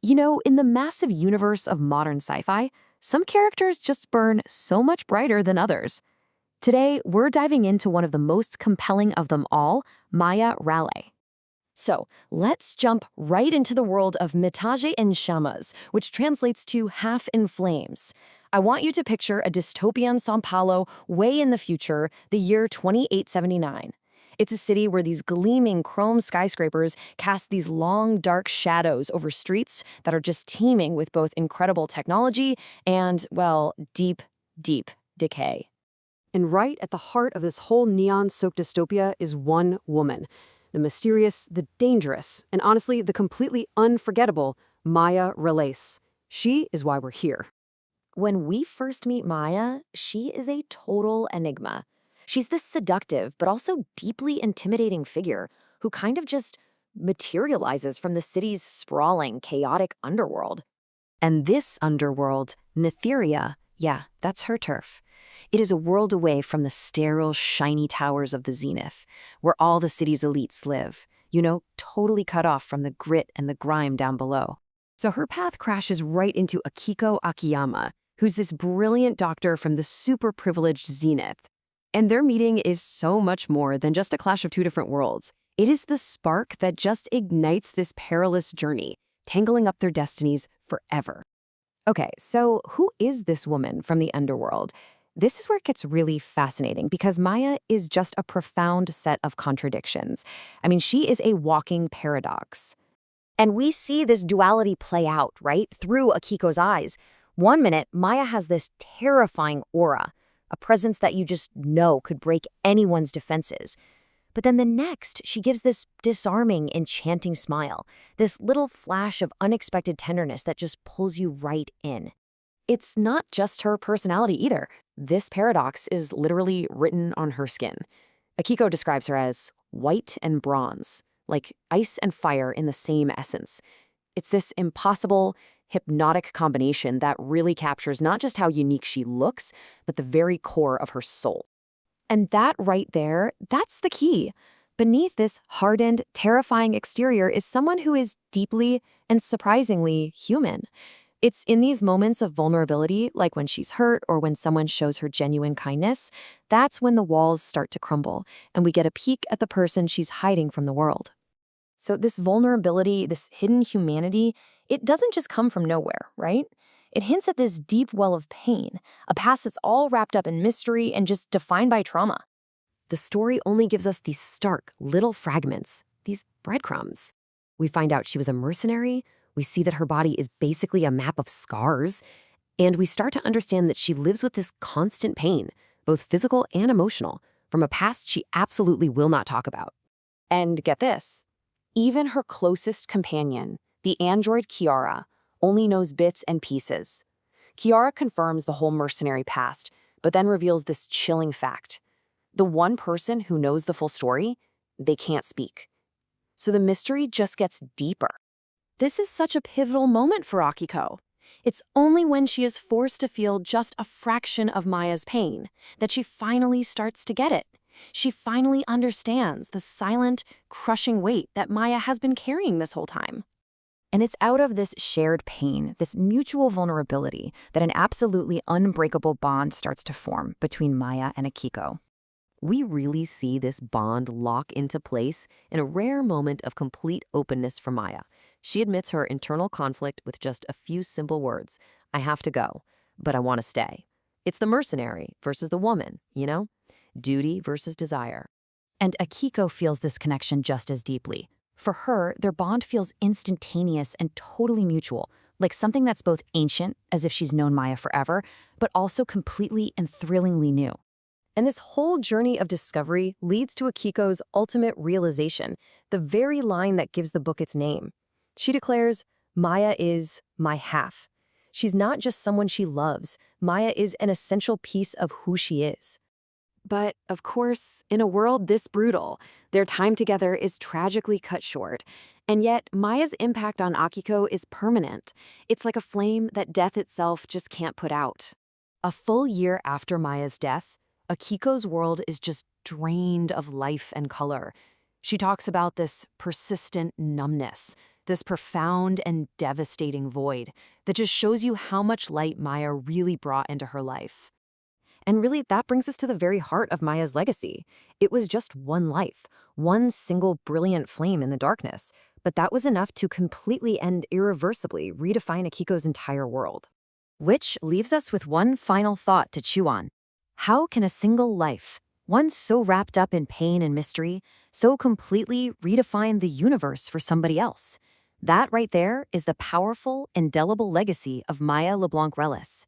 You know, in the massive universe of modern sci-fi, some characters just burn so much brighter than others. Today, we're diving into one of the most compelling of them all, Maia Raleigh. So, let's jump right into the world of Metade en Chamas, which translates to half in flames. I want you to picture a dystopian São Paulo way in the future, the year 2879. It's a city where these gleaming chrome skyscrapers cast these long, dark shadows over streets that are just teeming with both incredible technology and, well, deep, deep decay. And right at the heart of this whole neon-soaked dystopia is one woman. The mysterious, the dangerous, and honestly, the completely unforgettable Maia Relaisse. She is why we're here. When we first meet Maia, she is a total enigma. She's this seductive but also deeply intimidating figure who kind of just materializes from the city's sprawling, chaotic underworld. And this underworld, Netheria, yeah, that's her turf. It is a world away from the sterile, shiny towers of the zenith, where all the city's elites live, totally cut off from the grit and the grime down below. So her path crashes right into Akiko Akiyama, who's this brilliant doctor from the super-privileged zenith. And their meeting is so much more than just a clash of two different worlds. It is the spark that just ignites this perilous journey, tangling up their destinies forever. Okay, so who is this woman from the underworld? This is where it gets really fascinating because Maia is just a profound set of contradictions. I mean, she is a walking paradox. And we see this duality play out, right, through Akiko's eyes. One minute, Maia has this terrifying aura, a presence that you just know could break anyone's defenses. But then the next, she gives this disarming, enchanting smile, this little flash of unexpected tenderness that just pulls you right in. It's not just her personality either. This paradox is literally written on her skin. Akiko describes her as white and bronze, like ice and fire in the same essence. It's this impossible, hypnotic combination that really captures not just how unique she looks, but the very core of her soul. And that right there, that's the key. Beneath this hardened, terrifying exterior is someone who is deeply and surprisingly human. It's in these moments of vulnerability, like when she's hurt or when someone shows her genuine kindness, that's when the walls start to crumble, and we get a peek at the person she's hiding from the world. So this vulnerability, this hidden humanity, it doesn't just come from nowhere, right? It hints at this deep well of pain, a past that's all wrapped up in mystery and just defined by trauma. The story only gives us these stark little fragments, these breadcrumbs. We find out she was a mercenary, we see that her body is basically a map of scars, and we start to understand that she lives with this constant pain, both physical and emotional, from a past she absolutely will not talk about. And get this, even her closest companion, the android Kiara, only knows bits and pieces. Kiara confirms the whole mercenary past, but then reveals this chilling fact. The one person who knows the full story, they can't speak. So the mystery just gets deeper. This is such a pivotal moment for Akiko. It's only when she is forced to feel just a fraction of Maia's pain that she finally starts to get it. She finally understands the silent, crushing weight that Maia has been carrying this whole time. And it's out of this shared pain, this mutual vulnerability, that an absolutely unbreakable bond starts to form between Maia and Akiko. We really see this bond lock into place in a rare moment of complete openness for Maia. She admits her internal conflict with just a few simple words. I have to go, but I want to stay. It's the mercenary versus the woman, Duty versus desire. And Akiko feels this connection just as deeply. For her, their bond feels instantaneous and totally mutual, like something that's both ancient, as if she's known Maia forever, but also completely and thrillingly new. And this whole journey of discovery leads to Akiko's ultimate realization, the very line that gives the book its name. She declares, Maia is my half. She's not just someone she loves. Maia is an essential piece of who she is. But, of course, in a world this brutal, their time together is tragically cut short. And yet, Maia's impact on Akiko is permanent. It's like a flame that death itself just can't put out. A full year after Maia's death, Akiko's world is just drained of life and color. She talks about this persistent numbness. this profound and devastating void that just shows you how much light Maia really brought into her life. And really, that brings us to the very heart of Maia's legacy. It was just one life, one single brilliant flame in the darkness, but that was enough to completely and irreversibly redefine Akiko's entire world. Which leaves us with one final thought to chew on. How can a single life, one so wrapped up in pain and mystery, so completely redefine the universe for somebody else? That right there is the powerful, indelible legacy of Maia LeBlanc Relaisse.